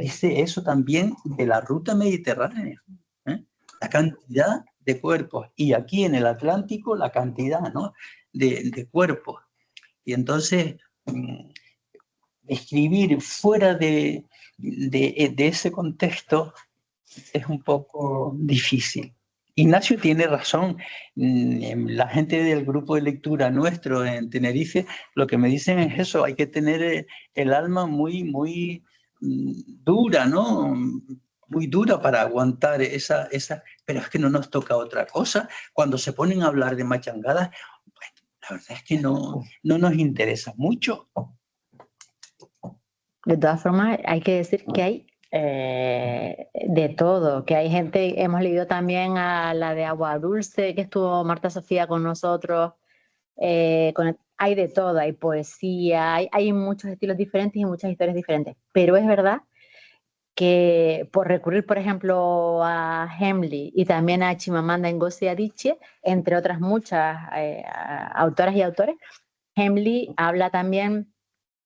dice eso también de la ruta mediterránea. La cantidad de cuerpos, y aquí en el Atlántico la cantidad, ¿no?, de cuerpos. Y entonces, escribir fuera de ese contexto es un poco difícil. Ignacio tiene razón. La gente del grupo de lectura nuestro en Tenerife, lo que me dicen es eso, hay que tener el alma muy, muy dura, ¿no? Muy dura para aguantar esa... Pero es que no nos toca otra cosa. Cuando se ponen a hablar de machangadas, la verdad es que no nos interesa mucho. De todas formas, hay que decir que hay de todo, que hay gente, hemos leído también a la de Agua Dulce, que estuvo Marta Sofía con nosotros, hay de todo, hay poesía, hay muchos estilos diferentes y muchas historias diferentes, pero es verdad que por recurrir, por ejemplo, a Hemley y también a Chimamanda Ngozi Adichie, entre otras muchas autoras y autores, Hemley habla también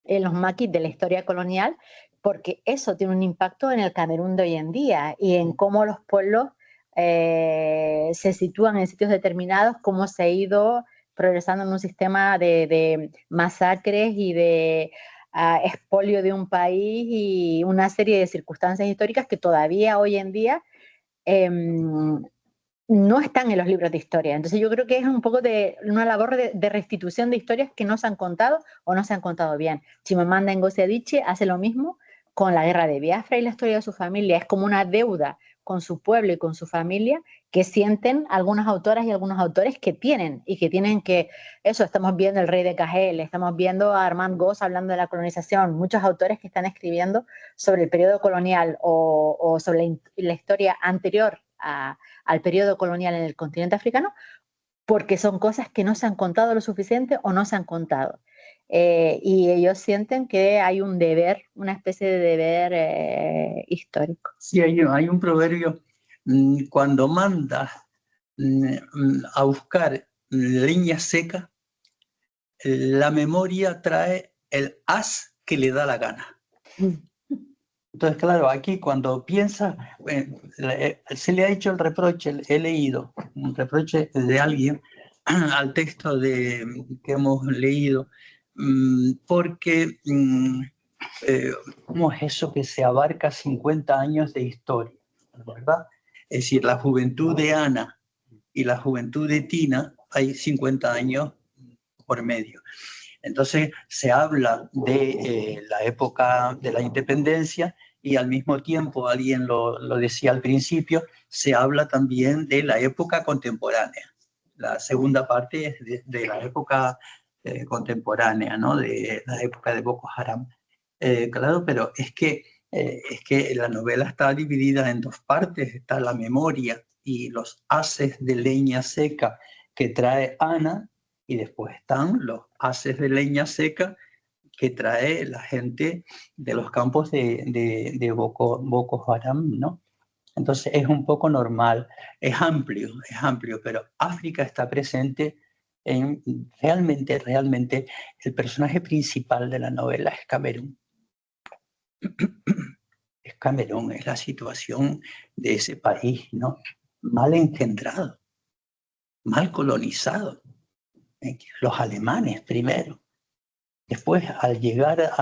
en los maquis de la historia colonial, porque eso tiene un impacto en el Camerún de hoy en día y en cómo los pueblos se sitúan en sitios determinados, cómo se ha ido progresando en un sistema de masacres y de expolio de un país y una serie de circunstancias históricas que todavía hoy en día no están en los libros de historia. Entonces yo creo que es un poco de una labor de restitución de historias que no se han contado o no se han contado bien. Chimamanda Ngozi Adichie hace lo mismo con la guerra de Biafra y la historia de su familia. Es como una deuda con su pueblo y con su familia que sienten algunas autoras y algunos autores que tienen y que tienen que, eso, estamos viendo El Rey de Cajel, estamos viendo a Armand Goss hablando de la colonización, muchos autores que están escribiendo sobre el periodo colonial o sobre la historia anterior al periodo colonial en el continente africano, porque son cosas que no se han contado lo suficiente o no se han contado. Y ellos sienten que hay un deber, una especie de deber histórico. Sí, hay un proverbio, cuando mandas a buscar leña seca, la memoria trae el haz que le da la gana. Entonces, claro, aquí cuando piensa, se le ha hecho el reproche, he leído un reproche de alguien al texto que hemos leído, porque ¿cómo es eso que se abarca 50 años de historia? ¿Verdad? Es decir, la juventud de Ana y la juventud de Tina hay 50 años por medio. Entonces se habla de la época de la independencia y al mismo tiempo, alguien lo decía al principio, se habla también de la época contemporánea. La segunda parte es de la época contemporánea, ¿no? De la época de Boko Haram. Claro, pero es que la novela está dividida en dos partes. Está la memoria y los haces de leña seca que trae Ana, y después están los haces de leña seca que trae la gente de los campos de Boko Haram, ¿no? Entonces es un poco normal, es amplio, pero África está presente en realmente el personaje principal de la novela es Camerún. Es Camerún, es la situación de ese país, ¿no? Mal engendrado, mal colonizado. Los alemanes primero. Después, al llegar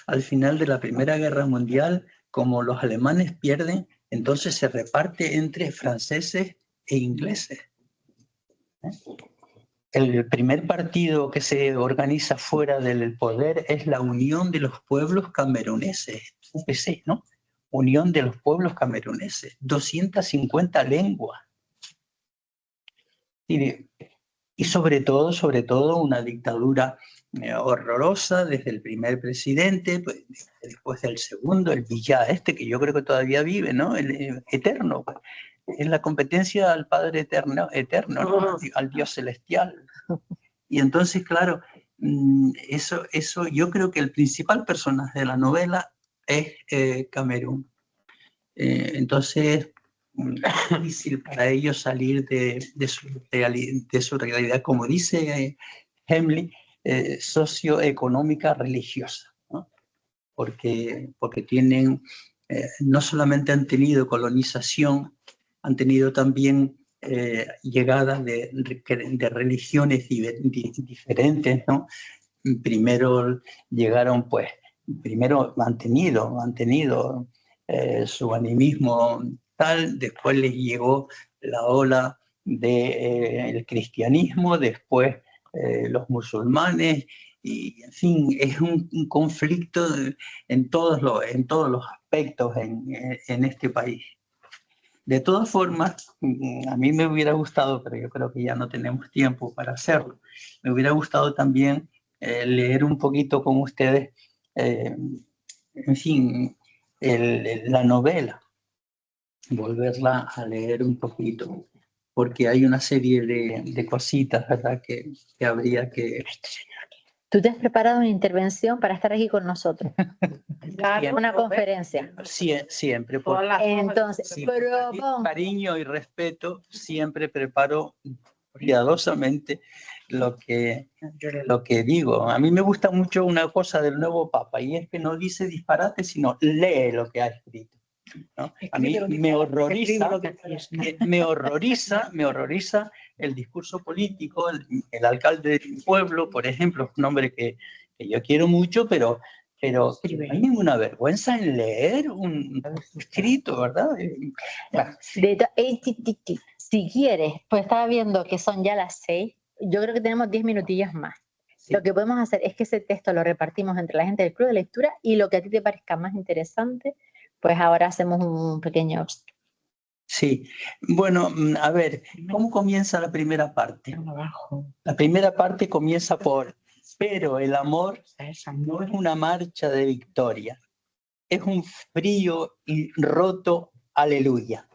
al final de la Primera Guerra Mundial, como los alemanes pierden, entonces se reparte entre franceses e ingleses. El primer partido que se organiza fuera del poder es la Unión de los Pueblos Cameruneses, UPC, ¿no? Unión de los Pueblos Cameruneses, 250 lenguas. Y sobre todo una dictadura horrorosa desde el primer presidente, pues, después del segundo, el Villa que yo creo que todavía vive, ¿no? El eterno, pues. Es la competencia al Padre eterno, ¿no? Al Dios celestial. Y entonces, claro, eso yo creo que el principal personaje de la novela es Camerún. Entonces, es difícil para ellos salir de su realidad, como dice Hemley, socioeconómica religiosa, ¿no? Porque tienen, no solamente han tenido colonización, han tenido también llegadas de religiones diferentes, ¿no? Primero llegaron, pues, han tenido su animismo tal, después les llegó la ola del cristianismo, después los musulmanes, y en fin, es un conflicto en todos los aspectos en este país. De todas formas, a mí me hubiera gustado, pero yo creo que ya no tenemos tiempo para hacerlo, me hubiera gustado también leer un poquito con ustedes, en fin, la novela, volverla a leer un poquito, porque hay una serie de cositas, ¿verdad?, que habría que Tú te has preparado una intervención para estar aquí con nosotros. Claro, Una conferencia. Siempre. Entonces, Sí, pero cariño y respeto, siempre preparo cuidadosamente lo que digo. A mí me gusta mucho una cosa del nuevo Papa, y es que no dice disparate, sino lee lo que ha escrito, ¿no? A mí me horroriza el discurso político. El alcalde de un pueblo, por ejemplo, es un hombre que yo quiero mucho, pero no hay ninguna vergüenza en leer un escrito, ¿verdad? Bueno. Si quieres, pues estaba viendo que son ya las 6, yo creo que tenemos 10 minutillos más. Sí. Lo que podemos hacer es que ese texto lo repartimos entre la gente del club de lectura, y lo que a ti te parezca más interesante, pues ahora hacemos un pequeño... Sí, bueno, a ver, ¿cómo comienza la primera parte? La primera parte comienza por: pero el amor no es una marcha de victoria, es un frío y roto aleluya.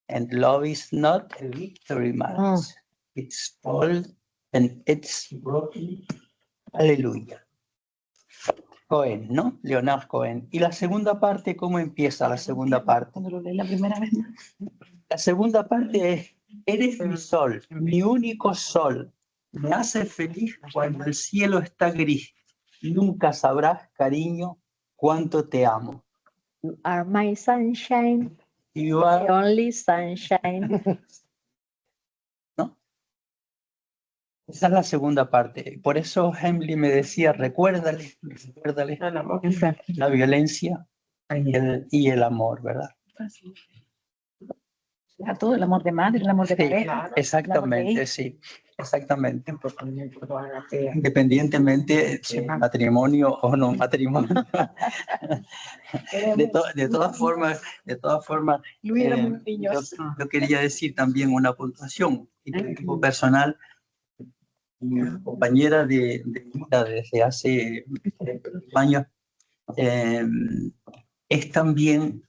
And love is not a victory march, it's bold and it's broken, aleluya. Cohen, ¿no? Leonard Cohen. Y la segunda parte, ¿cómo empieza la segunda parte? Cuando lo leí la primera vez. La segunda parte es: eres mi sol, mi único sol. Me hace feliz cuando el cielo está gris. Nunca sabrás, cariño, cuánto te amo. You are my sunshine, You are... the only sunshine. ¿No? Esa es la segunda parte. Por eso Hemley me decía: recuérdale la violencia y el amor, ¿verdad? A todo, el amor de madre, el amor de pareja. Exactamente, sí. Exactamente. Independientemente de matrimonio o no matrimonio. De todas formas, yo quería decir también una puntuación. Y como personal, mi compañera de vida desde hace años es también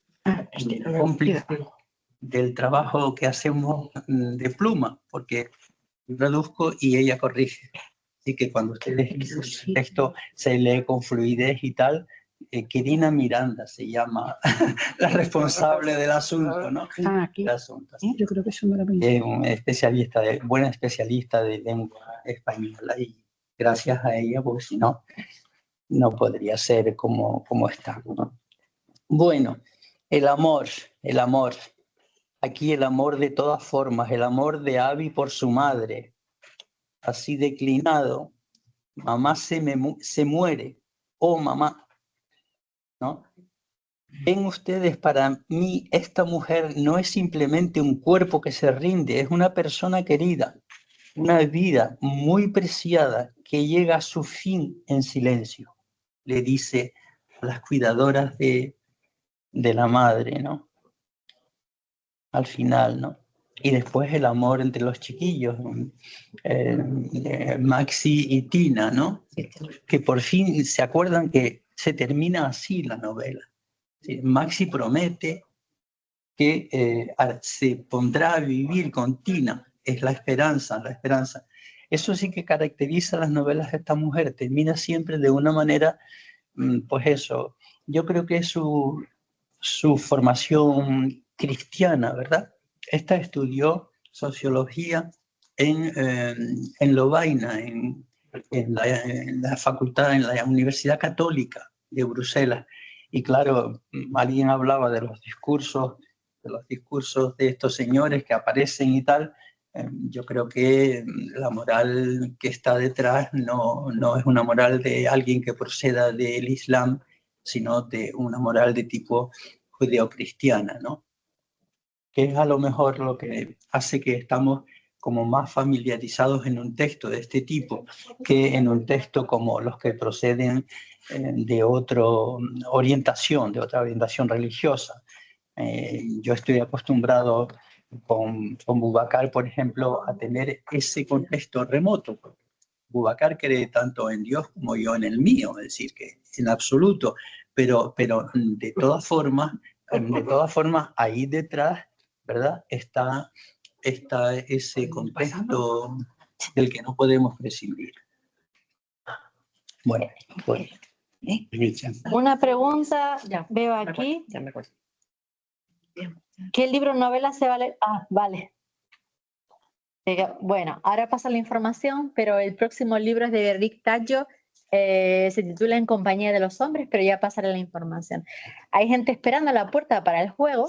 cómplice del trabajo que hacemos de pluma, porque yo traduzco y ella corrige. Así que cuando ustedes el texto se lee con fluidez y tal, Kirina Miranda se llama la responsable del asunto, ¿no? Aquí. Asunto. Yo creo que eso no lo vi. Es un especialista, buena especialista de lengua española, y gracias a ella, porque si no, no podría ser como está, ¿no? Bueno, el amor. Aquí el amor de todas formas, el amor de Abby por su madre, así declinado. Mamá se muere, oh mamá, ¿no? Ven ustedes, para mí esta mujer no es simplemente un cuerpo que se rinde, es una persona querida, una vida muy preciada que llega a su fin en silencio, le dice a las cuidadoras de la madre, ¿no? Al final, ¿no? Y después el amor entre los chiquillos, Maxi y Tina, ¿no? Que por fin se acuerdan que se termina así la novela. ¿Sí? Maxi promete que se pondrá a vivir con Tina. Es la esperanza. Eso sí que caracteriza las novelas de esta mujer. Termina siempre de una manera, pues eso, yo creo que es su formación cristiana, ¿verdad? Esta estudió sociología en Lovaina, en la facultad, en la Universidad Católica de Bruselas. Y claro, alguien hablaba de los discursos de estos señores que aparecen y tal. Yo creo que la moral que está detrás no es una moral de alguien que proceda del Islam, sino de una moral de tipo judeocristiana, ¿no? Que es a lo mejor lo que hace que estamos como más familiarizados en un texto de este tipo que en un texto como los que proceden de otra orientación religiosa. Yo estoy acostumbrado con Boubacar, por ejemplo, a tener ese contexto remoto. Boubacar cree tanto en Dios como yo en el mío, es decir, que en absoluto, pero de todas formas, ahí detrás, ¿verdad? Está ese contexto del que no podemos prescindir. Bueno, pues. Una pregunta, veo aquí. ¿Qué libro novela se vale? Ah, vale. Bueno, ahora pasa la información, pero el próximo libro es de Verdict Tallo, se titula En compañía de los hombres, pero ya pasaré la información. Hay gente esperando a la puerta para el juego,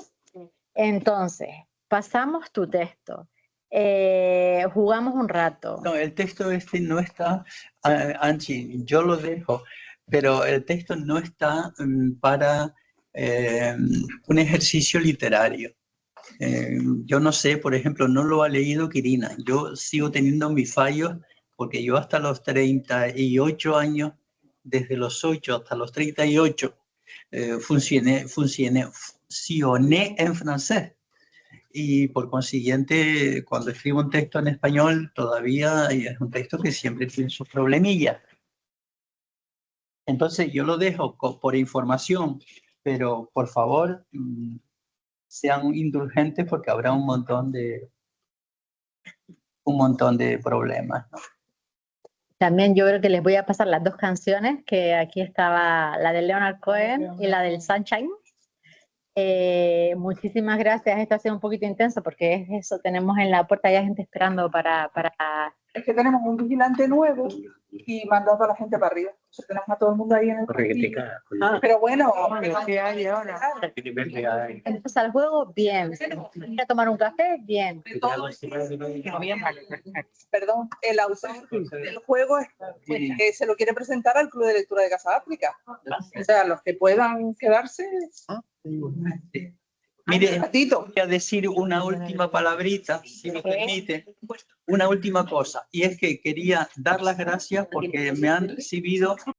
entonces pasamos tu texto, jugamos un rato. No, el texto este no está, Angie, yo lo dejo, pero el texto no está para un ejercicio literario. Yo no sé, por ejemplo, no lo ha leído Quirina. Yo sigo teniendo mis fallos porque yo hasta los 38 años, desde los 8 hasta los 38, funcioné en francés. Y por consiguiente, cuando escribo un texto en español, todavía es un texto que siempre tiene sus problemillas. Entonces yo lo dejo por información, pero por favor, sean indulgentes porque habrá un montón de problemas, ¿no? También yo creo que les voy a pasar las dos canciones, que aquí estaba la de Leonard Cohen y la del Sunshine. Muchísimas gracias, esto ha sido un poquito intenso porque es eso, tenemos en la puerta ya gente esperando para... Es que tenemos un vigilante nuevo y mandó a toda la gente para arriba. O sea, tenemos a todo el mundo ahí en el pasillo. Pero bueno, entonces al juego, bien. Ir a tomar un café, bien. Perdón, el autor del juego se lo quiere presentar al Club de Lectura de Casa África. O sea, los que puedan quedarse... Mire, voy a decir una última palabrita, si me permite, una última cosa, y es que quería dar las gracias porque me han recibido